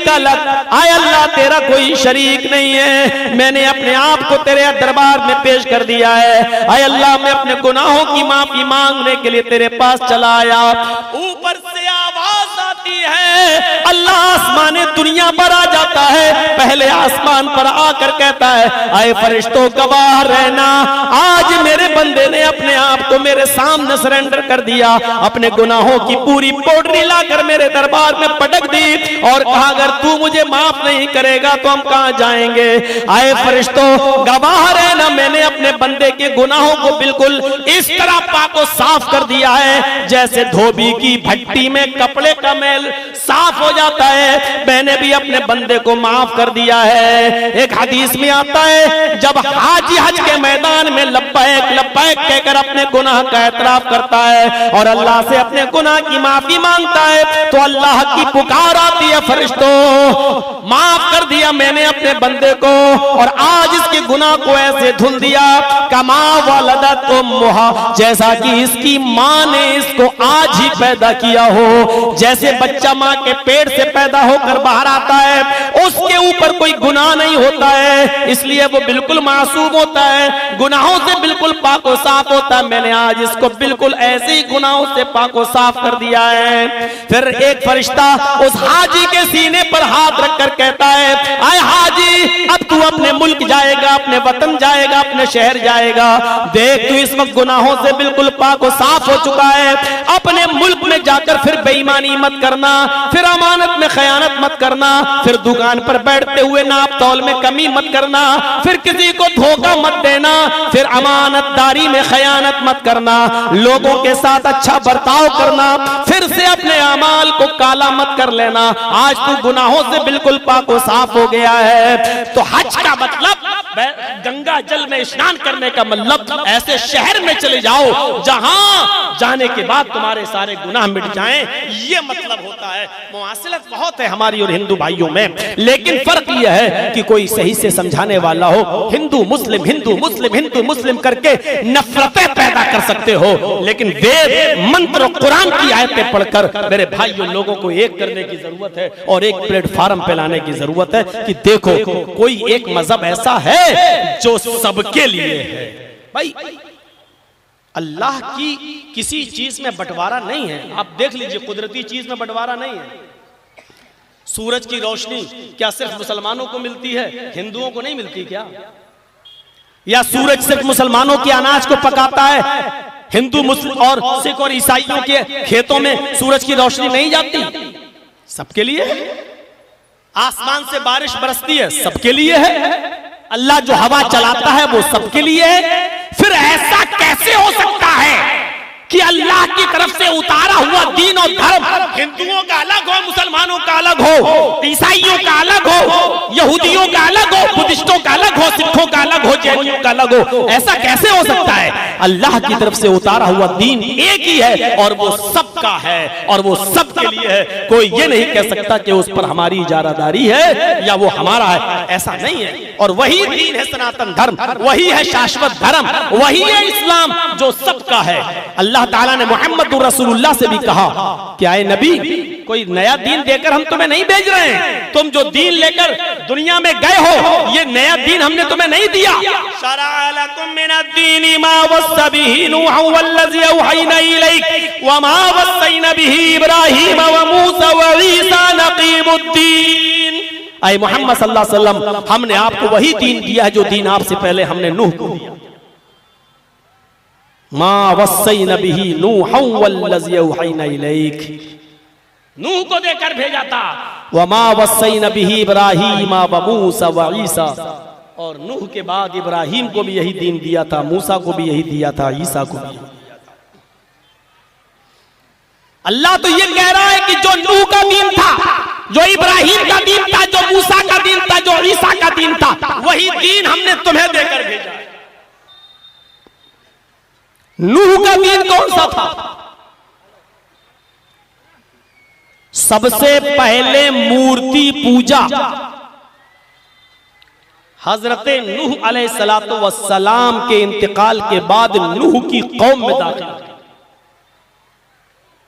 शरीका luck, आय अल्लाह तेरा कोई शरीक नहीं है, मैंने अपने आप को तेरे दरबार में पेश कर दिया है। आय अल्लाह मैं अपने गुनाहों की माफी मांगने के लिए तेरे पास चला आया। ऊपर से आवाज आती है, अल्लाह आसमान दुनिया पर आ जाता है, पहले आसमान पर आकर कहता है, आए फरिश्तों गवाह रहना, आज मेरे बंदे ने अपने आप को मेरे सामने सरेंडर कर दिया, अपने गुनाहों की पूरी पोटली लाकर मेरे दरबार में पटक दी और कहा अगर तू मुझे माफ नहीं करेगा तो हम कहां जाएंगे। आए फरिश्तों गवाह रहना, मैंने अपने बंदे के गुनाहों को बिल्कुल इस तरह पाको साफ कर दिया है जैसे धोबी की भट्टी में कपड़े का मैल साफ हो जाता है, मैंने भी अपने बंदे को माफ कर दिया है। एक हदीस में आता है जब हाजी हज के मैदान में लब्बैक लब्बैक कहकर अपने गुनाह का एतराफ करता है और अल्लाह से अपने गुनाह की माफी मांगता है तो अल्लाह की पुकार आती है, फरिश्तों माफ कर दिया मैंने अपने बंदे को और आज इसके गुनाह को ऐसे धुल दिया कमा वलदत उम्मुहा, जैसा कि इसकी माँ ने इसको आज ही पैदा किया हो। जैसे बच्चा माँ के पेट से पैदा होकर बाहर आता है उसके ऊपर कोई गुनाह नहीं होता है, इसलिए वो बिल्कुल मासूम होता है, गुनाहों से बिल्कुल पाको साफ होता है, मैंने आज इसको बिल्कुल ऐसे ही गुनाहों से पाको साफ कर दिया है। फिर एक फरिश्ता उस हाजी के सीने पर हाथ रखकर कहता है, आए हाजी अब तू अपने मुल्क जाएगा, अपने वतन जाएगा, अपने शहर जाएगा, देख तू इस वक्त गुनाहों से बिल्कुल पाको साफ हो चुका है, अपने मुल्क में जाकर फिर बेईमानी मत करना, फिर अमानत में खयानत मत करना, फिर दुकान पर बैठते हुए नाप तौल में कमी मत करना, फिर किसी को धोखा मत देना, फिर अमानतदारी में खयानत मत करना, लोगों के साथ अच्छा बर्ताव करना, फिर से अपने अमाल को काला मत कर लेना, आज तू गुनाहों से बिल्कुल पाको साफ हो गया है। तो हज का मतलब गंगा जल में स्नान करने का मतलब ऐसे शहर में चले जाओ जहां जाने के बाद तुम्हारे सारे गुनाह मिट जाएं, ये मतलब होता है। मुआसिलत बहुत है हमारी और हिंदू भाइयों में, लेकिन फर्क यह है कि कोई सही से समझाने वाला हो। हिंदू मुस्लिम हिंदू मुस्लिम हिंदू मुस्लिम करके नफरतें पैदा कर सकते हो, लेकिन वेद मंत्र कुरान की आयतें पढ़कर मेरे भाइयों लोगों को एक करने की जरूरत है और एक प्लेटफार्म पे लाने की जरूरत है कि देखो कोई एक मजहब ऐसा है जो सबके लिए है। भाई अल्लाह की किसी चीज में बंटवारा नहीं है, आप देख लीजिए कुदरती चीज में बंटवारा नहीं है। सूरज की रोशनी क्या सिर्फ मुसलमानों को मिलती है, हिंदुओं को नहीं मिलती क्या? या सूरज सिर्फ मुसलमानों के अनाज को पकाता है, हिंदू मुस्लिम और सिख और ईसाइयों के खेतों में सूरज की रोशनी नहीं जाती? सबके लिए। आसमान से बारिश बरसती है, सबके लिए है। अल्लाह जो हवा चलाता है वो सबके लिए है। फिर ऐसा कैसे हो सकता है कि अल्लाह की तरफ से उतारा हुआ दीन और धर्म हिंदुओं का अलग हो, मुसलमानों का अलग हो, ईसाइयों का अलग हो, यहूदियों का अलग हो, बुद्धिस्टों का अलग हो, सिखों का अलग हो, जैनियों का अलग हो? ऐसा कैसे हो सकता है? अल्लाह की तरफ से उतारा हुआ दीन एक ही है और वो सबका है और वो सबके लिए है। कोई ये नहीं कह सकता कि उस पर हमारी इजारादारी है या वो हमारा है, ऐसा नहीं है। और वही दीन है सनातन धर्म, वही है शाश्वत धर्म, वही है इस्लाम जो सबका है। अल्लाह ताला ने मोहम्मद रसूलुल्लाह से भी कहा कि आए नबी कोई नया दीन देकर हम तुम्हें नहीं भेज रहे हैं, तुम जो दीन लेकर दुनिया में गए हो ये नया दीन हमने तुम्हें नहीं दिया। शरअ लकुम मिनद्दीनि मा वस्सा बिही नूह वल्लज़ी औहयना इलैक व मा वस्सैना बिही इब्राहीम व मूसा व ईसा नक़ीमुद्दीन। आए मोहम्मद सल्लल्लाहु अलैहि वसल्लम हमने आपको वही दीन दिया है जो दीन आपसे पहले हमने नूह को दिया। मा वस्सैना बिही नूह वल्लज़ी औहयना इलैक, नूह को देकर भेजा था। व मा वस्सैना बिही इब्राहीम व मूसा व ईसा, और नूह के बाद इब्राहीम को भी यही दीन दिया था, मूसा को भी यही दिया था, ईसा को भी। अल्लाह तो ये कह रहा है कि जो नूह का दीन था, जो इब्राहीम का दीन था, जो मूसा का दीन था, जो ईसा का दीन था, वही दीन हमने तुम्हें देकर भेजा। नूह का दीन कौन सा था? सबसे पहले मूर्ति पूजा। हजरत नूह अलैहिस्सलातु वस्सलाम के इंतकाल के बाद नूह की कौम में दाखिल,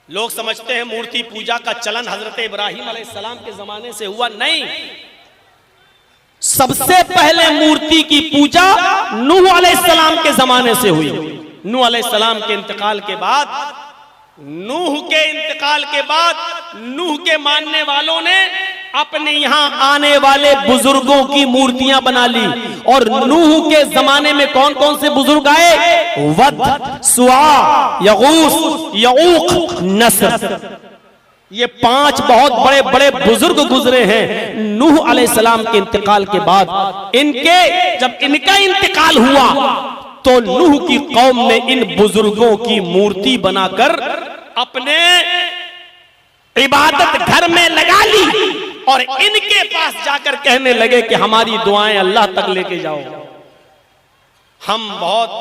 लोग समझते हैं मूर्ति पूजा का चलन हजरत इब्राहिम अलैहिस्सलाम के जमाने से हुआ, नहीं। सबसे पहले मूर्ति की पूजा नूह अलैहिस्सलाम के जमाने से हुई। नूह अलैहिस्सलाम के इंतकाल के बाद, नूह के मानने वालों ने अपने यहां आने वाले बुजुर्गों की मूर्तियां बना ली। और नूह के जमाने में कौन कौन से बुजुर्ग आए? वद, सुआ, यगूस, यऊक, नस्र। ये 5 बहुत बड़े बड़े बुजुर्ग गुजरे हैं नूह अलैहिस्सलाम के इंतकाल के बाद। जब इनका इंतकाल हुआ तो नूह की कौम ने इन बुजुर्गों की मूर्ति बनाकर अपने इबादत घर में लगा ली और इनके पास जाकर कहने लगे कि हमारी दुआएं अल्लाह तक लेके जाओ, हम बहुत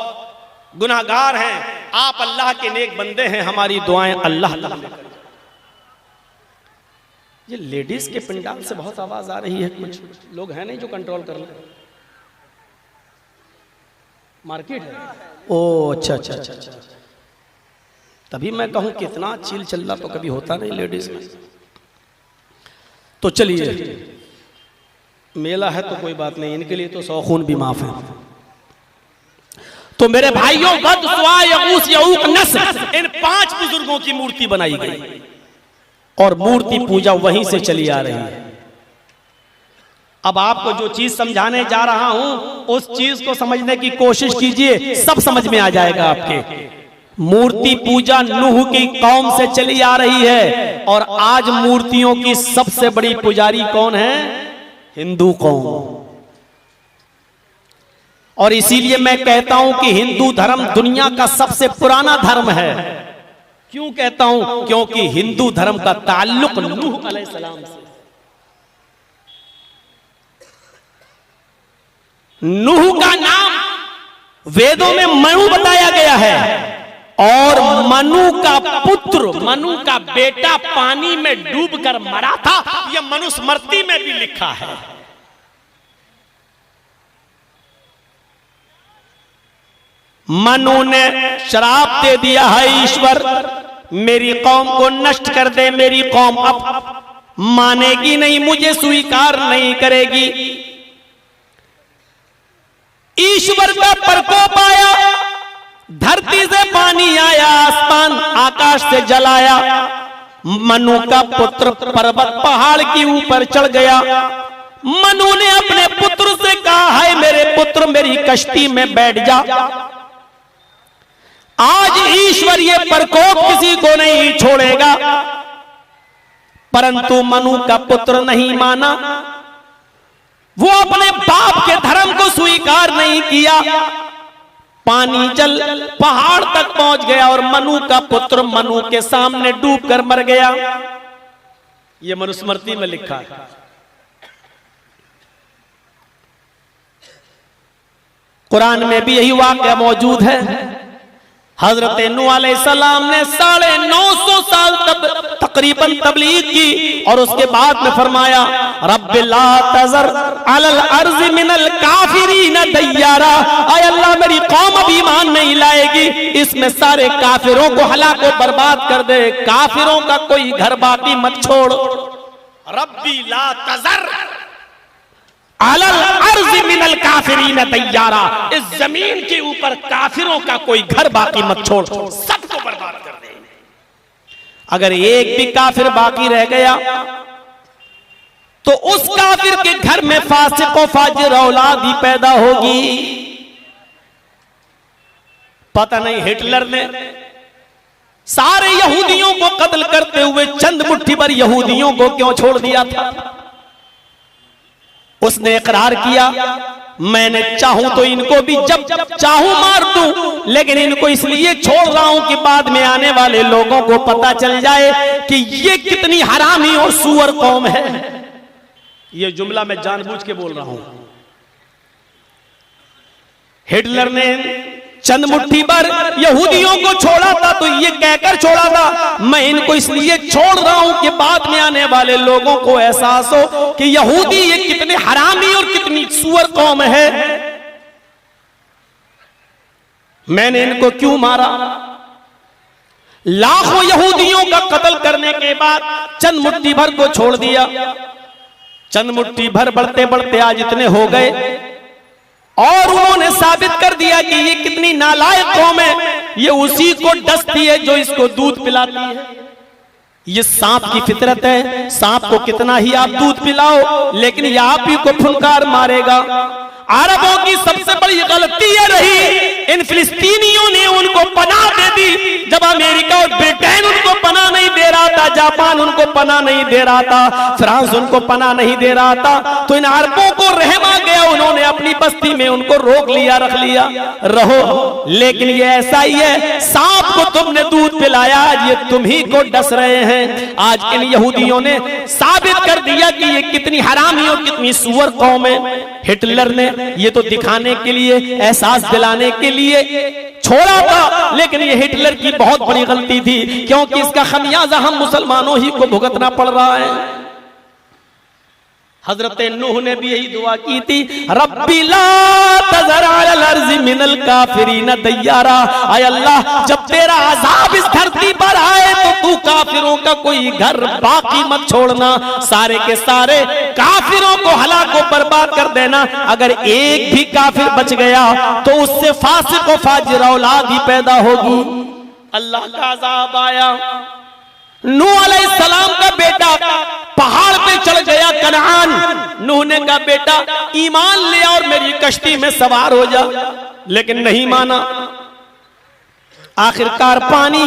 गुनाहगार हैं, आप अल्लाह के नेक बंदे हैं, हमारी दुआएं अल्लाह तक लेके जाओ। ये लेडीज के पंडाल से बहुत आवाज आ रही है, कुछ लोग हैं नहीं जो कंट्रोल कर ले। मार्केट है? ओ अच्छा अच्छा अच्छा अच्छा, तभी मैं कहूं कितना चील चल्ला तो कभी होता नहीं लेडीज में। तो चलिए, मेला है तो कोई बात नहीं, इनके लिए तो 100 खून भी माफ है। तो मेरे भाइयों, वद, सुआ, यगूस, यऊक, नस्र, इन 5 बुजुर्गों की मूर्ति बनाई गई और मूर्ति पूजा वहीं से चली आ रही है। अब आपको जो चीज समझाने जा रहा हूं उस चीज को समझने की कोशिश कीजिए, सब समझ में आ जाएगा आपके। मूर्ति पूजा नूह की कौम से चली आ रही है और आज मूर्तियों की सबसे बड़ी पुजारी कौन है? हिंदू कौम। और इसीलिए मैं कहता हूं कि हिंदू धर्म दुनिया का सबसे पुराना धर्म है। क्यों कहता हूं? क्योंकि हिंदू धर्म का ताल्लुक नूह अलैहिस्सलाम से। नूह का नाम वेदों में मनु बताया गया है और मनु का पुत्र, मनु का बेटा पानी में डूबकर मरा था, यह मनुस्मृति में भी लिखा है। मनु ने श्राप दे दिया है, ईश्वर मेरी कौम को नष्ट कर दे, मेरी कौम अब मानेगी नहीं, मुझे स्वीकार नहीं करेगी। ईश्वर का प्रकोप आया, धरती से पानी आया, आसमान आकाश से जल आया। मनु का पुत्र पर्वत पहाड़ के ऊपर चढ़ गया। मनु ने अपने पुत्र से कहा, है मेरे पुत्र मेरी कश्ती में बैठ जा। आज ईश्वर ये प्रकोप किसी को नहीं छोड़ेगा, परंतु मनु का पुत्र नहीं माना। वो अपने बाप के धर्म को स्वीकार नहीं किया। पानी जल पहाड़ तक पहुंच गया और मनु का पुत्र मनु के सामने डूबकर मर गया। यह मनुस्मृति में लिखा है। कुरान में भी यही वाक़या मौजूद है। हजरत नूह अलैहिस्सलाम ने 950 साल तकरीबन तबलीग की और उसके बाद में फरमाया, रब्बि ला तज़र अलल अर्ज़ मिनल काफिरीन दय्यारा। आय अल्लाह मेरी कौम अब ईमान नहीं लाएगी, इसमें सारे काफिरों को हलाक व बर्बाद कर दे, काफिरों का कोई घर बाकी मत छोड़। रब्बि ला तज़र अलल अर्ज़ मिनल काफिरीन दय्यारा, इस जमीन के ऊपर काफिरों का कोई घर बाकी मत छोड़, सबको बर्बाद कर दे। अगर एक भी काफिर बाकी रह गया तो उस काफिर के घर में फासिक व फाजिर औलाद ही पैदा होगी। पता नहीं हिटलर ने सारे यहूदियों को कत्ल करते हुए चंद मुट्ठी भर यहूदियों को क्यों छोड़ दिया था? उसने इकरार किया, मैंने चाहूं तो इनको भी जब चाहूं मार दूं, लेकिन इनको इसलिए छोड़ रहा हूं कि बाद में आने वाले लोगों को पता चल जाए कि ये कितनी हरामी और सुअर कौम है। ये जुमला मैं जानबूझ के बोल रहा हूं। हिटलर ने चंद मुट्ठी भर यहूदियों को छोड़ा था तो ये कहकर छोड़ा था, मैं इनको इसलिए छोड़ रहा हूं कि बाद में आने वाले लोगों को एहसास हो कि यहूदी ये कितने हरामी और कितनी सुअर कौम है। मैंने इनको क्यों मारा? लाखों यहूदियों का कत्ल करने के बाद चंद मुट्ठी भर को छोड़ दिया। चंद मुट्ठी भर बढ़ते बढ़ते आज इतने हो गए और उन्होंने साबित कर दिया कि ये कितनी नालायक कौम है। ये उसी को डसती है जो इसको दूध पिलाती है। ये सांप की फितरत है, सांप को कितना ही आप दूध पिलाओ लेकिन ये आप ही को फुनकार मारेगा। अरबों की सबसे बड़ी गलती ये रही, इन फिलिस्तीनियों ने उनको पनाह दे दी जब अमेरिका और ब्रिटेन उनको पनाह नहीं दे रहा था, जापान उनको पनाह नहीं दे रहा था, फ्रांस उनको पनाह नहीं दे रहा था, तो इन अरबों को रहम आ गया, उन्होंने अपनी बस्ती में उनको रोक लिया, रख लिया, रहो। लेकिन ये ऐसा ही है, सांप को तुमने दूध पिलाया, आज ये तुम ही को डस रहे हैं। आज इन यहूदियों ने साबित कर दिया कि ये कितनी हरामी और कितनी सुअर कौम है। हिटलर ने ये तो दिखाने के लिए, एहसास दिलाने के लिए छोड़ा था, लेकिन ये हिटलर की बहुत बड़ी गलती थी, क्योंकि इसका खमियाजा हम मुसलमानों ही को भुगतना पड़ रहा है। हजरत नूह ने भी यही दुआ की थी, रब्बी ला तज़र अलल अर्ज़ि मिनल काफिरीन दय्यारा। आय अल्लाह, जब तेरा अज़ाब इस धरती पर आए तो तू काफिरों का कोई घर बाकी मत छोड़ना, सारे के सारे काफिरों को हलाक को बर्बाद कर देना। अगर एक भी काफिर बच गया तो उससे फासिक व फाजिर औलाद ही पैदा होगी। अल्लाह का अज़ाब आया, नूह अलैहिस्सलाम का बेटा पहाड़ पे चढ़ गया कनान। नूह ने कहा बेटा ईमान ले और मेरी कश्ती में सवार हो जा, लेकिन नहीं माना। आखिरकार पानी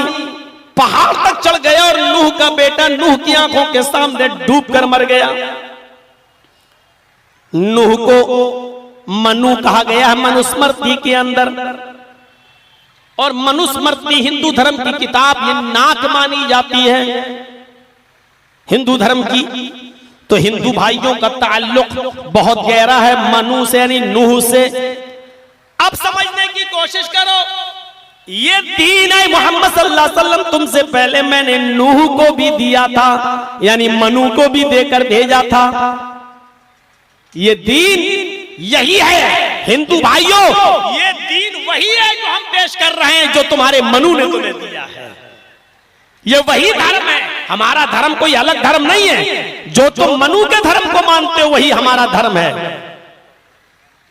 पहाड़ तक चढ़ गया और नूह का बेटा नूह की आंखों के सामने डूब कर मर गया। नूह को मनु कहा गया है मनुस्मृति के अंदर, और मनुस्मृति हिंदू धर्म की किताब ये नाक मानी जाती है हिंदू धर्म की। तो हिंदू भाइयों का ताल्लुक बहुत गहरा है मनु से, यानी नूह से। अब समझने की कोशिश करो, ये दीन है मोहम्मद सल्लल्लाहु अलैहि वसल्लम, तुमसे पहले मैंने नूह को भी दिया था, यानी मनु को भी देकर भेजा था। ये दीन यही है हिंदू भाइयों, ये दीन वही है जो हम पेश कर रहे हैं, जो तुम्हारे मनु ने तुम्हें दिया है। ये वही धर्म है, हमारा धर्म कोई अलग धर्म नहीं है। जो तुम मनु के धर्म को मानते हो वही हमारा धर्म है।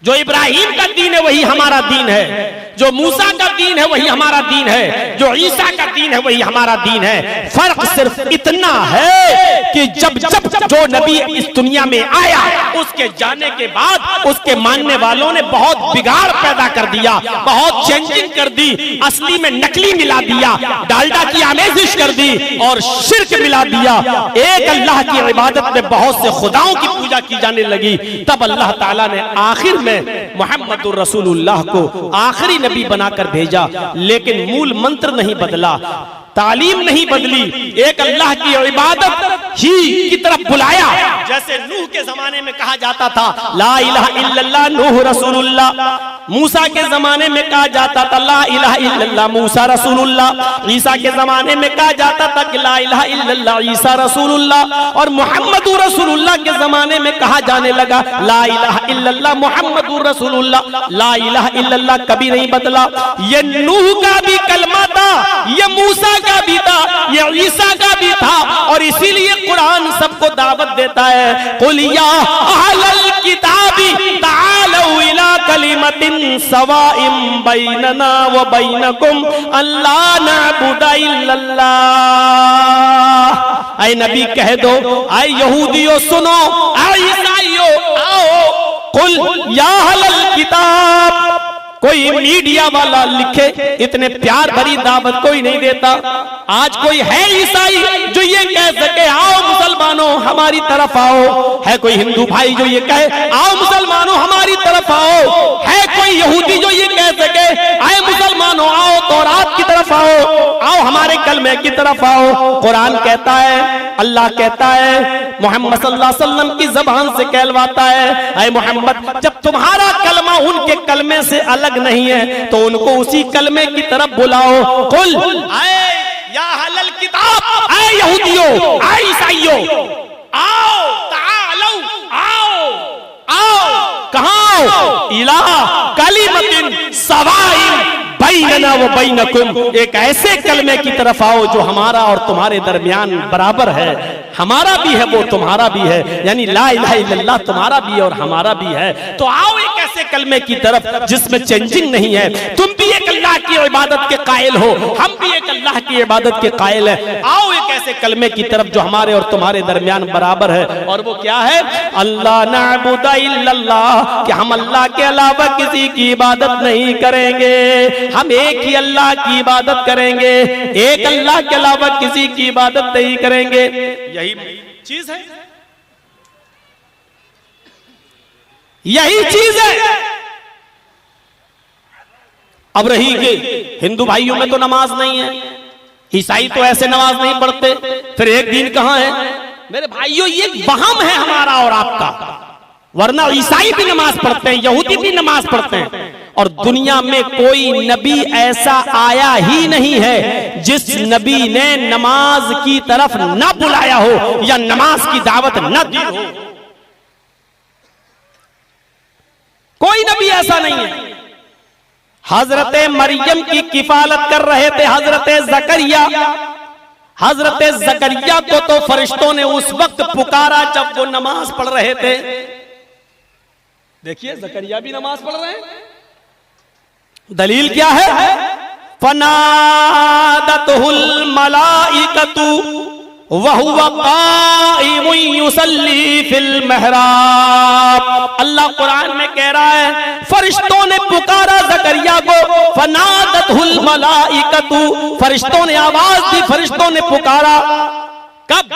जो इब्राहिम का दीन है वही हमारा दीन है, जो मूसा का दीन है वही हमारा दीन है, जो ईसा का दीन है वही हमारा दीन है। फर्क सिर्फ इतना है कि जब जब जो नबी इस दुनिया में आया उसके जाने के बाद उसके मानने वालों ने बहुत बिगाड़ पैदा कर दिया, बहुत चेंजिंग कर दी, असली में नकली मिला दिया, डालडा की आमेजिश कर दी और शिर्क मिला दिया। एक अल्लाह की इबादत में बहुत से खुदाओं की पूजा की जाने लगी। तब अल्लाह ताला ने आखिर में मुहम्मदुर रसूलुल्लाह को आखिरी नबी बनाकर भेजा, लेकिन मूल मंत्र नहीं बदला, तालीम नहीं बदली, एक अल्लाह की इबादत ही की तरफ बुलाया। जैसे नूह के जमाने में कहा जाता था ला इलाहा इल्लल्लाह नूह रसूलुल्लाह, मूसा के जमाने में कहा जाता था ला इलाहा इल्लल्लाह मूसा रसूलुल्लाह, ईसा के जमाने में कहा जाता था कि ला इलाहा इल्लल्लाह ईसा रसूलुल्लाह, और मुहम्मदुर रसूलुल्लाह के जमाने में कहा जाने लगा ला इलाहा इल्लल्लाह मुहम्मदुर रसूलुल्लाह। ला इलाहा इल्लल्लाह कभी नहीं बदला। ये नूह का भी कलमा था, ये मूसा का भी था, ये ईसा का भी था, और इसीलिए कुरान सबको दावत देता है कुल या अहलल किताबी तालू इला कलिमतिन सवाइम बैनना व बैनकुम अल्ला नअबुदा इल्लल्लाह। ऐ नबी कह दो, ऐ यहूदियों सुनो, ऐ ईसाइयों आओ, कुल या अहलल किताब। कोई मीडिया वाला लिखे, इतने प्यार भरी दावत कोई नहीं देता। आज कोई है ईसाई जो ये कह सके आओ मुसलमानों हमारी तरफ आओ? है कोई हिंदू भाई जो ये कहे आओ मुसलमानों हमारी तरफ आओ? है कोई यहूदी जो ये कह सके आए मुसलमानों आओ तौरात की तरफ आओ, आओ हमारे कलमे की तरफ आओ? कुरान कहता है, अल्लाह कहता है, मोहम्मद सल्लल्लाहु अलैहि वसल्लम की जबान से कहलवाता है, ऐ मोहम्मद जब तुम्हारा कलमा उनके कलमे से अलग नहीं है तो उनको उसी कलमे की तरफ बुलाओ। कुल या अहलल किताब, ऐ यहूदियों, ऐ ईसाइयों आओ, तालो आओ, आओ कहां? इला कलिमतिन सवाइम बैनना व बैनकुम, एक ऐसे कलमे की तरफ आओ जो हमारा और तुम्हारे दरमियान बराबर है, हमारा भी है वो तुम्हारा भी है, यानी ला इलाहा इल्लल्लाह तुम्हारा भी है और हमारा भी है। तो आओ एक ऐसे कलमे की तरफ जिसमें चेंजिंग नहीं है। तुम भी एक अल्लाह की इबादत के कायल हो, हम भी एक अल्लाह की इबादत के कायल है। आओ एक ऐसे कलमे की तरफ जो हमारे और तुम्हारे दरमियान बराबर है, और वो क्या है? अल्लाह नअबुदा इल्लल्लाह, कि हम अल्लाह के अलावा किसी की इबादत नहीं करेंगे, हम एक ही अल्लाह की इबादत करेंगे, एक अल्लाह के अलावा किसी की इबादत नहीं करेंगे। यही चीज है, यही चीज है। अब रही कि हिंदू भाइयों में तो नमाज नहीं है, ईसाई तो ऐसे नमाज नहीं पढ़ते, फिर एक दिन कहां है? मेरे भाइयों ये वहम है हमारा और आपका, वरना ईसाई भी नमाज पढ़ते हैं, यहूदी भी नमाज पढ़ते हैं, और दुनिया में कोई नबी ऐसा आया ही नहीं है जिस नबी ने नमाज की तरफ न बुलाया हो या नमाज की दावत न दी हो। कोई नबी ऐसा नहीं है। हजरत मरियम की किफालत कर रहे थे हजरत जकरिया। हजरत जकरिया को तो फरिश्तों ने उस वक्त पुकारा जब वो नमाज पढ़ रहे थे। देखिए जकरिया भी नमाज पढ़ रहे हैं, दलील क्या है? फनादतहुल मलाइकतु वहुवा काइमुन युसल्ली फिल महराब। अल्लाह कुरान में कह रहा है फरिश्तों ने पुकारा जकरिया को, फनादतहुल मलाइकतु, फरिश्तों ने आवाज दी, फरिश्तों ने पुकारा। कब?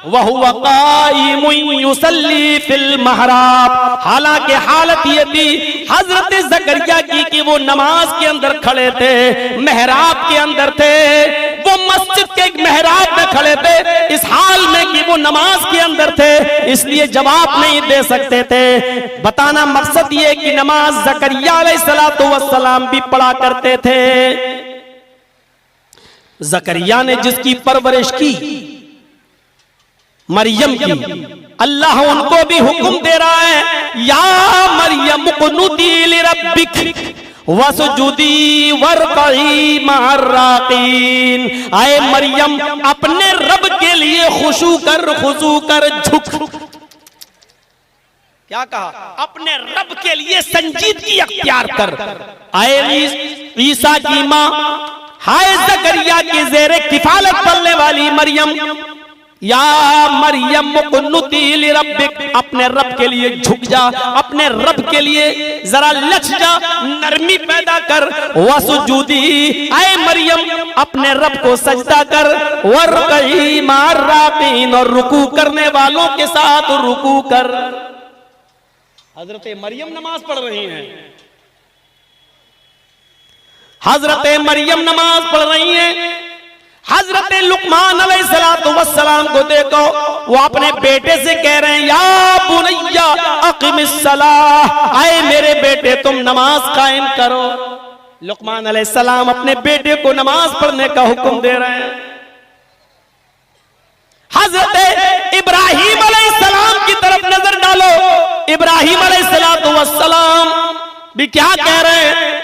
वहुवा काइमुन युसल्ली फिल महराब। हालांकि हालत ये थी हजरत जकरिया की कि वो नमाज के अंदर खड़े थे, महराब के अंदर थे, वो मस्जिद के एक महराब में खड़े थे, इस हाल में कि वो नमाज के अंदर थे, इसलिए जवाब नहीं दे सकते थे। बताना मकसद ये कि नमाज जकरिया अलैहिस्सलातु वस्सलाम भी पढ़ा करते थे। जकरिया ने जिसकी परवरिश की, मरियम की, अल्लाह उनको भी हुक्म दे रहा है, या मरियम कुनुती लिरब्बिक वसजुदी वर्कई मर्राकीन। आए मरियम अपने रब के लिए खुशू कर झुक। क्या कहा? अपने रब के लिए संजीदगी अख्तियार कर। आए ईसा की मां, हाय जकरिया की ज़ेरे किफालत पलने वाली मरियम, या मरियम कुनुती लिरब्बिक, अपने रब के लिए झुक जा, अपने रब के लिए जरा लच जा, नरमी पैदा कर। वसुजूदी, आए मरियम अपने रब को सजदा कर। वर्कई मार्राकीन, और रुकू करने वालों के साथ रुकू कर। हजरत मरियम नमाज पढ़ रही हैं, हजरत मरियम नमाज पढ़ रही हैं। हजरत लुकमान अलैहिस्सलातु वस्सलाम को देखो, वो अपने बेटे से कह रहे हैं, या बुनैया अक़िमिस्सलाह, आए मेरे बेटे तुम नमाज कायम करो। लुकमान अलैहिस्सलाम अपने बेटे को नमाज पढ़ने का हुक्म दे रहे हैं। हजरत इब्राहीम अलैहिस्सलाम की तरफ नजर डालो, इब्राहीम अलैहिस्सलातु वस्सलाम भी क्या कह रहे हैं?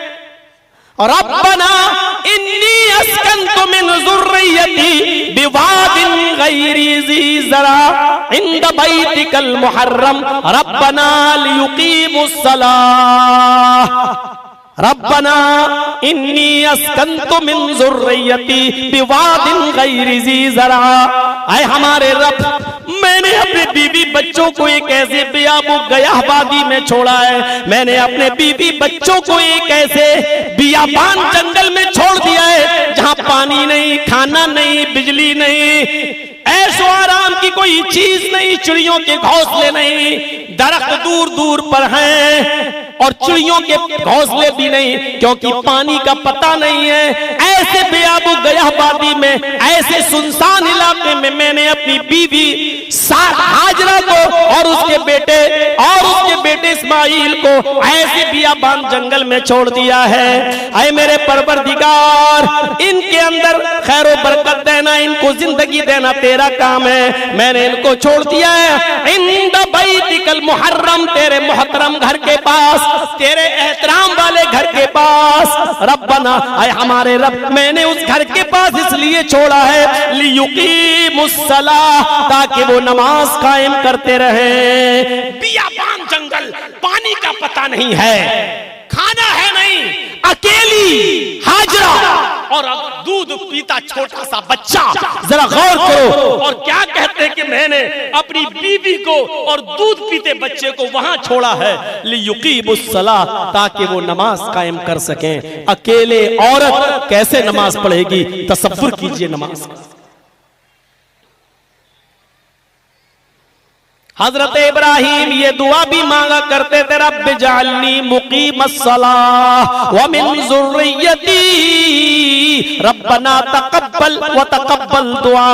रब्बना इन्नी अस्कन्तु मिन ज़ुर्रिय्यती बिवादिन गैरि ज़ी ज़रा इंद बैतिकल मुहर्रम रब्बना लियुक़ीमुस्सलाह। रब्बना इन्नी अस्कन्तु मिन ज़ुर्रिय्यती बिवादिन गैरि ज़ी ज़रा। आए हमारे रब, मैंने अपने बीवी बच्चों को एक ऐसे बियाबुगयाह वादी में छोड़ा है, मैंने अपने बीवी बच्चों को एक ऐसे बियाबान जंगल में छोड़ दिया है जहां पानी नहीं, खाना नहीं, बिजली नहीं, ऐशो आराम की कोई चीज नहीं, चिड़ियों के घोंसले नहीं, दरख्त दूर दूर पर हैं और चिड़ियों के घोंसले भी नहीं, क्योंकि पानी का पता नहीं है। ऐसे बियाबुगयाह वादी में, ऐसे सुनसान इलाके में मैंने अपनी बीवी हाजरा को और उसके बेटे इस्माइल को ऐसे बियाबान जंगल में छोड़ दिया है। आए मेरे परवरदिगार, इनके अंदर खैर व बरकत देना, इनको जिंदगी देना तेरा काम है। मैंने इनको छोड़ दिया है इंद बैतिकल बैतिकल मुहर्रम, तेरे मुहतरम घर के पास, तेरे एहतराम वाले घर के पास। रब्बना, आए हमारे रब, मैंने उस घर के पास इसलिए छोड़ा है लियुकीमुस्सलाह, ताकि वो नमाज कायम करते रहे। बियाबान जंगल, पानी का पता नहीं है, खाना है नहीं, अकेली हाजरा और दूध पीता छोटा सा बच्चा। जरा गौर करो, और क्या कहते हैं कि मैंने अपनी बीवी को और दूध पीते बच्चे को वहां छोड़ा है लियुकीमुस्सलाह, ताकि वो नमाज कायम कर सकें। अकेले औरत कैसे नमाज पढ़ेगी, तसव्वुर कीजिए नमाज। हजरत इब्राहिम ये दुआ भी मांगा करते थे, रब्बि जअलनी मुकीमस्सलाह व मिन ज़ुर्रिय्यती रब्बना तक़ब्बल व तक़ब्बल दुआ।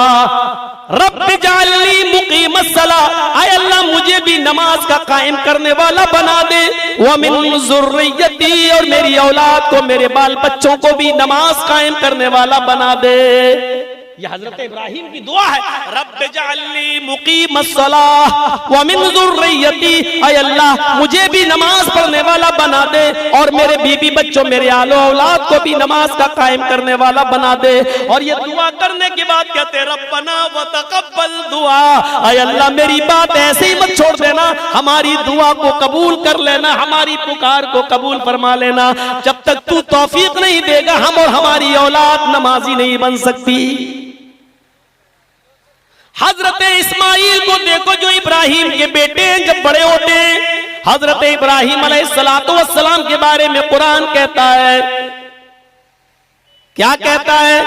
रब्बि जअलनी मुकीमस्सलाह, आय अल्लाह मुझे भी नमाज का कायम करने वाला बना दे। व मिन ज़ुर्रिय्यती, और मेरी औलाद को, मेरे बाल बच्चों को भी नमाज कायम करने वाला बना दे। यह हजरत इब्राहिम की दुआ है, रब्बि जअलनी मुकीमस्सलाह व मिन ज़ुर्रिय्यती, ऐ अल्लाह मुझे भी नमाज पढ़ने वाला बना दे और मेरे बीबी बच्चों, मेरे आलो औलाद को भी नमाज का कायम करने वाला बना दे। और ये दुआ करने के बाद कहते रब्बना व तक़ब्बल दुआ, ऐ अल्लाह मेरी बात ऐसे ही मत छोड़ देना, हमारी दुआ को कबूल कर लेना, हमारी पुकार को कबूल फरमा लेना। जब तक तू तौफीक नहीं देगा, हम और हमारी औलाद नमाजी नहीं बन सकती। हजरत इस्माइल को देखो, जो इब्राहिम के बेटे हैं, जब बड़े होते हैं, हजरत इब्राहिम अलैहिस्सलातु वस्सलाम के बारे में कुरान कहता है, क्या कहता है,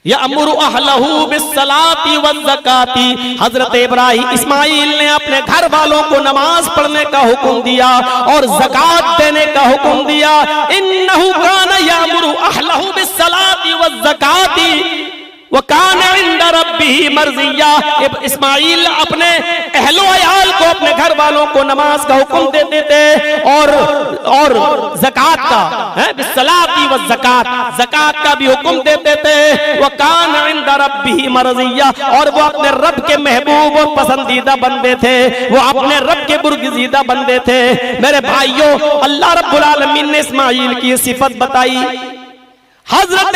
यअमुरु अहलहू बिस्सलाति वज़्ज़काति। हजरत इब्राहिम इस्माइल ने अपने घर वालों को नमाज पढ़ने का हुक्म दिया और ज़कात देने का हुक्म दिया। इन्नहु काना यअमुरु अहलहू बिस्सलाति वज़्ज़काति वो कान इंदा रब्बिही मर्ज़िया। इस्माइल अपने अहलो अयाल को, अपने घर वालों को नमाज का हुक्म देते थे और ज़कात का है, बिस्सलाती व ज़कात, ज़कात का भी हुक्म देते थे। वो कान इंदा रब्बिही मर्ज़िया, और वो अपने रब के महबूब और पसंदीदा बंदे थे, वो अपने रब के बुर्गज़ीदा बंदे थे। मेरे भाइयों, अल्लाह रब्बुल आलमीन ने इस्माइल की सिफत बताई। हजरत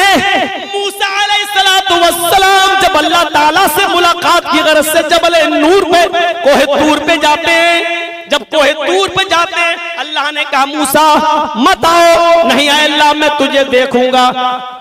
मूसा अलैहिस्सलातु वस्सलाम जब अल्लाह ताला से मुलाकात की गरज से जबल नूर पे, कोहे तूर पे जाते हैं, जब कोहे तूर पे जाते हैं, अल्लाह ने कहा मूसा मत आओ, नहीं आए अल्लाह मैं तुझे देखूंगा।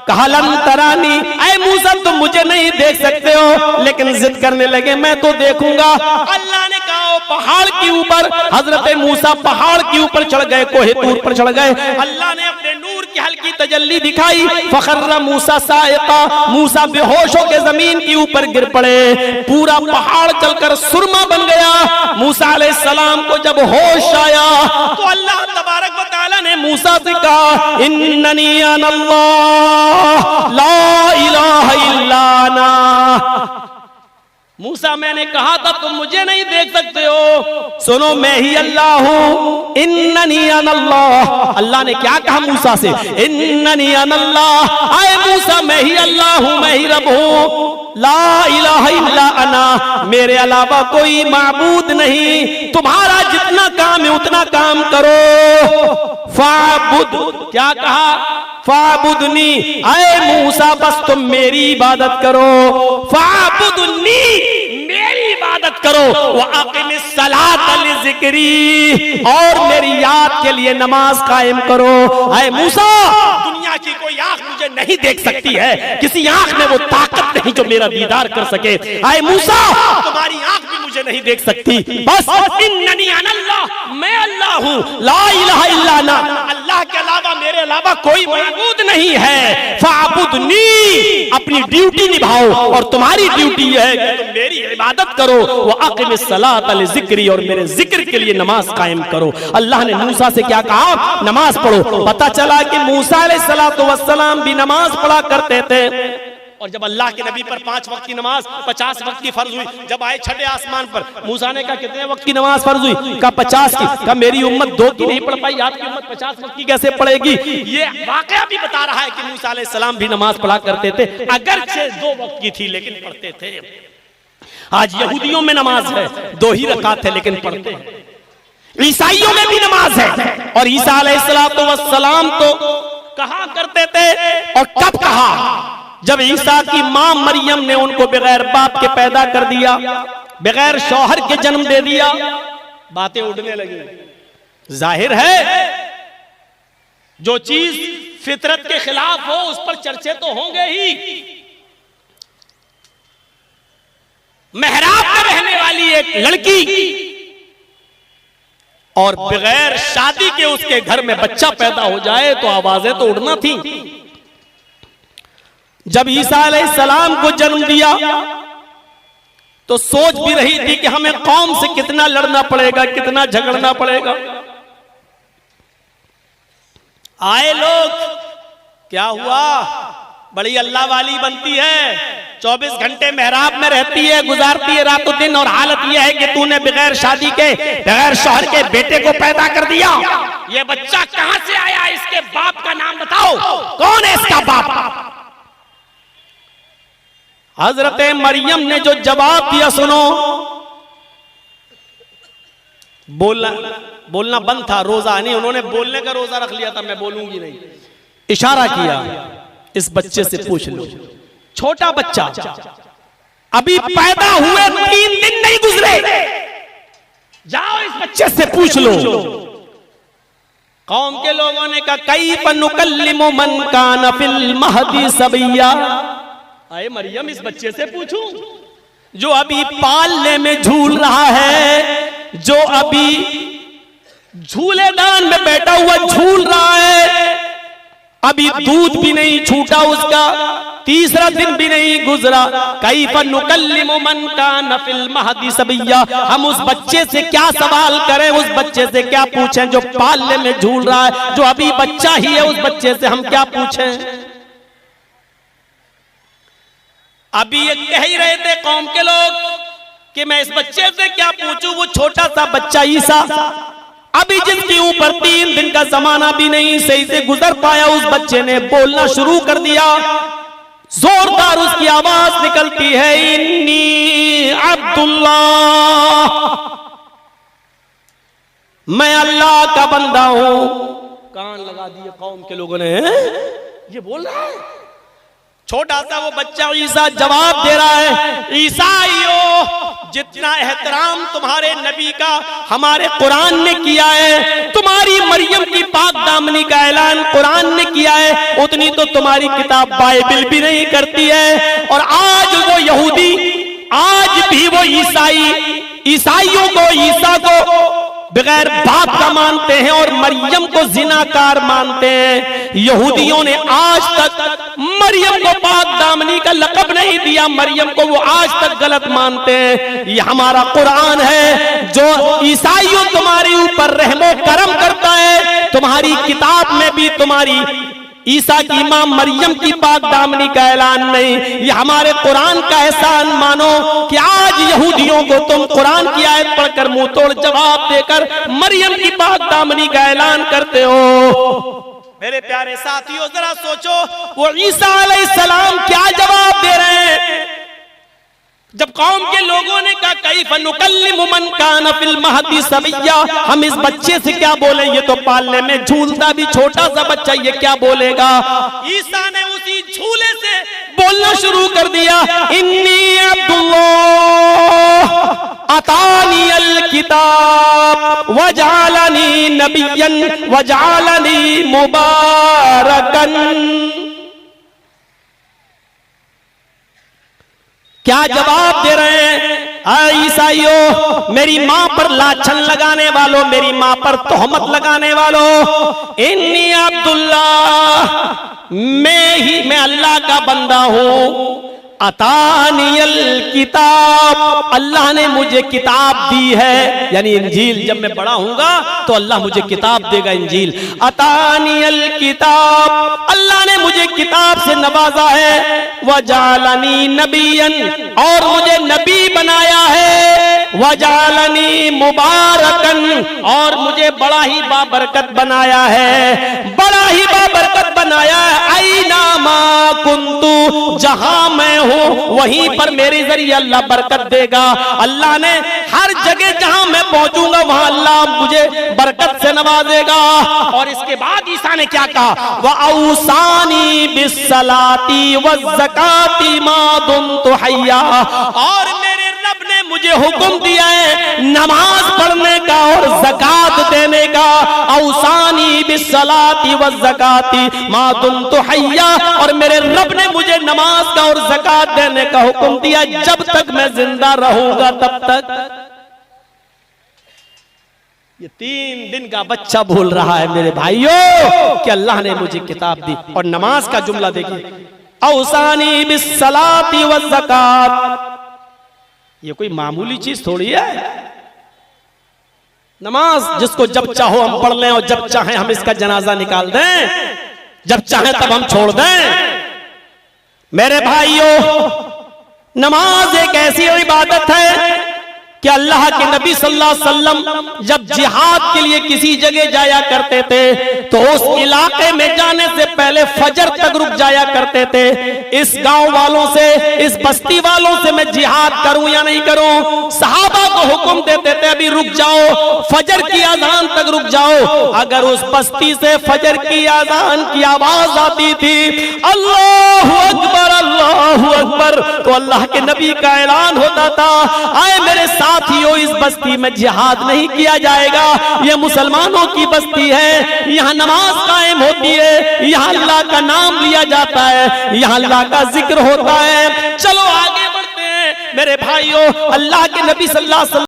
कहा लन तरानी, ऐ मूसा तुम मुझे नहीं देख सकते हो, लेकिन जिद करने लगे मैं तो देखूंगा। अल्लाह ने कहा पहाड़ के ऊपर, हजरत मूसा पहाड़ के ऊपर चढ़ गए, कोहे तूर पर चढ़ गए। अल्लाह ने अपने नूर की हल्की तजल्ली दिखाई, फखर्रा मूसा साइका, मूसा बेहोश होकर जमीन के ऊपर गिर पड़े, पूरा पहाड़ चलकर सुरमा बन गया। मूसा अलैहिस्सलाम को जब होश आया तो अल्लाह तबारक व तआला ने मूसा से कहा इन्ननी अनल्लाह ला इलाहा इल्ला अना। मूसा मैंने कहा था तुम मुझे नहीं देख सकते हो, सुनो मैं ही अल्लाह हूं। इन्ननी अनल्लाह, अल्लाह ने क्या कहा मूसा से, इन्ननी अनल्लाह, आए मूसा मैं ही अल्लाह हूं, मैं ही रब हूं। ला इलाहा इल्ला अना, मेरे अलावा कोई माबूद नहीं, तुम्हारा जितना काम है उतना काम करो। फाबुद, क्या कहा, फाबुदनी, आए मूसा बस तुम मेरी इबादत करो। फाबुदनी, मेरी इबादत करो। व अक़िमिस सलात लिज़िक्री, और मेरी याद के लिए नमाज कायम करो। आए मूसा, दुनिया की कोई आंख मुझे नहीं देख सकती है, किसी आंख में वो ताकत नहीं जो मेरा दीदार कर सके। आए मूसा, तुम्हारी आंख भी मुझे नहीं देख सकती, बस इन्ननी अनल्लाह, मैं अल्लाह हूं, ला इलाहा इल्ला अना, अल्लाह के अलावा मेरे अलावा कोई माबूद नहीं है। फाबुदनी, अपनी ड्यूटी निभाओ, और तुम्हारी ड्यूटी है कि तुम मेरी इबादत करो। वो अक़िमिस सलात लिज़िक्री, और मेरे जिक्र के लिए नमाज कायम करो। अल्लाह ने मूसा से क्या कहा, नमाज पढ़ो। पता चला कि मूसा अलैहिस्सलातु वस्सलाम भी नमाज पढ़ा करते थे। और जब अल्लाह के नबी पर 5 वक्त की नमाज 50 वक्त की फर्ज हुई, जब आए छठे आसमान पर, मूसा ने कहा कितने वक्त की नमाज फर्ज हुई, कहा 50 की। कहा मेरी उम्मत 2 की नहीं पढ़ पाई, आपकी उम्मत 50 वक्त की कैसे पढ़ेगी। ये वाकया भी बता रहा है कि मूसा अलैहिस्सलाम भी नमाज पढ़ा करते थे, अगरचे 2 वक्त की थी लेकिन पढ़ते थे। आज यहूदियों में नमाज है 2 ही रकात है लेकिन पढ़ते हैं। ईसाइयों में भी नमाज है और ईसा अलैहिस्सलाम तो कहा करते थे, और कब कहा? जब ईसा की मां मरियम ने उनको बगैर बाप के पैदा कर दिया, बगैर शौहर के जन्म दे दिया, बातें उड़ने लगी। जाहिर है जो चीज फितरत के खिलाफ हो उस पर चर्चे तो होंगे ही। मेहराब में रहने वाली एक लड़की और बगैर शादी के उसके घर में बच्चा पैदा हो जाए तो आवाजें तो उड़ना थी। जब ईसा अलैहिस्सलाम को जन्म दिया तो सोच भी रही थी कि हमें कौम से कितना लड़ना पड़ेगा, कितना झगड़ना पड़ेगा। आए लोग, क्या हुआ? बड़ी अल्लाह वाली बनती है, 24 घंटे मेहराब में रहती है, गुजारती है रातों दिन, और हालत यह है कि तूने बगैर शादी के, बगैर शौहर के बेटे को पैदा कर दिया। ये बच्चा कहां से आया? इसके बाप का नाम बताओ, कौन है इसका बाप? हजरत मरियम ने जो जवाब दिया सुनो। बोलना बंद था, रोजा नहीं, उन्होंने बोलने का रोजा रख लिया था, मैं बोलूंगी नहीं। इशारा किया, इस बच्चे से पूछ लो। छोटा बच्चा, अभी पैदा हुए 3 दिन नहीं गुजरे, जाओ इस बच्चे से पूछ लो। कौम के लोगों ने कहा कैफ़ नुकल्लिमु मन कान फिल महदी सबैया। अरे मरियम, इस बच्चे से पूछूं जो अभी पालने में झूल रहा है, जो अभी झूलेदान में बैठा हुआ झूल रहा है, अभी दूध भी नहीं छूटा उसका, 3रा दिन भी नहीं गुजरा। कैफ़ नुकल्लिमु मन कान फिल महदी सबैया। हम उस बच्चे से क्या सवाल करें, उस बच्चे से क्या पूछें जो पालने में झूल रहा है, जो अभी बच्चा ही है, उस बच्चे से हम क्या पूछें? अभी ये कह ही रहे थे कौम के लोग कि मैं इस बच्चे से क्या पूछूं, वो छोटा सा बच्चा ईसा, अभी जिसके ऊपर 3 दिन का जमाना भी नहीं सही से गुजर पाया, उस बच्चे ने बोलना शुरू कर दिया। जोरदार उसकी आवाज निकलती है, इन्नी अब्दुल्लाह, मैं अल्लाह का बंदा हूं। कान लगा दिए कौम के लोगों ने, ये बोल रहा है छोटा सा वो बच्चा ईसा। जवाब दे रहा है, ईसाइयों, जितना एहतराम तुम्हारे नबी का हमारे कुरान ने किया है, तुम्हारी मरियम की पाक दामनी का ऐलान कुरान ने किया है, उतनी तो तुम्हारी किताब बाइबल भी नहीं करती है। और आज वो यहूदी, आज भी वो ईसाइयों को, ईसा को बगैर बाप का मानते हैं और मरियम को जिनाकार मानते हैं। यहूदियों ने आज तक मरियम को पाक दामनी का लक़ब नहीं दिया, मरियम को वो आज तक गलत मानते हैं। ये हमारा कुरान है जो ईसाइयों तुम्हारे ऊपर रहमो करम करता है। तुम्हारी किताब में भी तुम्हारी ईसा की मां मरियम की पाक दामनी का ऐलान नहीं। ये हमारे कुरान का एहसान मानो कि आज यहूदियों को तुम कुरान की आयत पढ़कर मुंह तोड़ जवाब देकर मरियम की पाक दामनी का ऐलान करते हो। मेरे प्यारे साथियों, जरा सोचो वो ईसा अलैहिस्सलाम क्या जवाब दे रहे हैं जब कौम के लोगों ने कहा कैफ़ नुकल्लिमु मन कान फिल महदी सबैया, हम इस बच्चे से क्या बोले, ये तो पालने में झूलता भी छोटा सा बच्चा, ये क्या बोलेगा? ईसा ने उसी झूले से बोलना शुरू कर दिया, इन्नी अब्दुल्लाह अतानियल किताब वजालनी नबिय्यन वजालनी मुबारकन। क्या जवाब दे रहे हैं? ईसाइयों, मेरी मां पर लाछन लगाने वालों, मेरी मां पर तोहमत लगाने वालों, इन्नी अब्दुल्लाह, मैं अल्लाह का बंदा हूं। अतानियल किताब, अल्लाह ने मुझे किताब दी है, यानी इंजील। जब मैं बड़ा हूंगा तो अल्लाह मुझे किताब देगा, इंजील। अतानियल किताब, अल्लाह ने मुझे किताब से नवाजा है। वजालनी नबियन, और मुझे नबी बनाया है। वजालनी मुबारकन, और मुझे बड़ा ही बाबरकत बनाया है, बड़ा ही बाबरकत बनाया है। ऐनामा कुन्तु, जहां मैं हूं वहीं पर मेरे जरिए अल्लाह बरकत देगा। अल्लाह ने हर जगह जहां मैं पहुंचूंगा वहां अल्लाह मुझे बरकत से नवाजेगा। और इसके बाद ईसा ने क्या कहा, वऔसानी बिस्सलाती वज़्ज़काती मा दुम्तु हय्या, और मेरे रब ने मुझे हुक्म दिया है नमाज पढ़ने का और ज़कात देने का। औसानी बिस्सलाती वज़्ज़काती मा दुम्तु हय्या, और मेरे रब ने मुझे नमाज का और ज़कात देने का हुक्म दिया जब तक मैं जिंदा रहूंगा तब तक। ये 3 दिन का बच्चा बोल रहा है मेरे भाइयों कि अल्लाह ने मुझे किताब दी। और नमाज का जुमला देखिए, औसानी बिस्सलाती वज़्ज़कात, ये कोई मामूली चीज थोड़ी है। नमाज जिसको जब चाहो हम पढ़ लें और जब चाहे हम इसका जनाजा निकाल दें, जब चाहे तब हम छोड़ दें। मेरे भाइयों, नमाज एक ऐसी इबादत है कि अल्लाह के नबी सल्लल्लाहु अलैहि वसल्लम जब जिहाद के लिए किसी जगह जाया करते थे तो उस इलाके में जाने से पहले फजर तक रुक जाया करते थे। इस गांव वालों से, इस बस्ती वालों से मैं जिहाद करूं या नहीं करूं, सहाबा को हुक्म देते थे अभी रुक जाओ, फजर की अजान तक रुक जाओ। अगर उस बस्ती से फजर की अजान की आवाज आती थी अल्लाहु अकबर, तो अल्लाह के नबी का ऐलान होता था, आए मेरे साथियों इस बस्ती में जिहाद नहीं किया जाएगा, ये मुसलमानों की बस्ती है, यहाँ नमाज कायम होती है, यहाँ अल्लाह का नाम लिया जाता है, यहाँ अल्लाह का जिक्र होता है। चलो आगे बढ़ते हैं मेरे भाइयों। अल्लाह के नबी सल्लल्लाहु अलैहि वसल्लम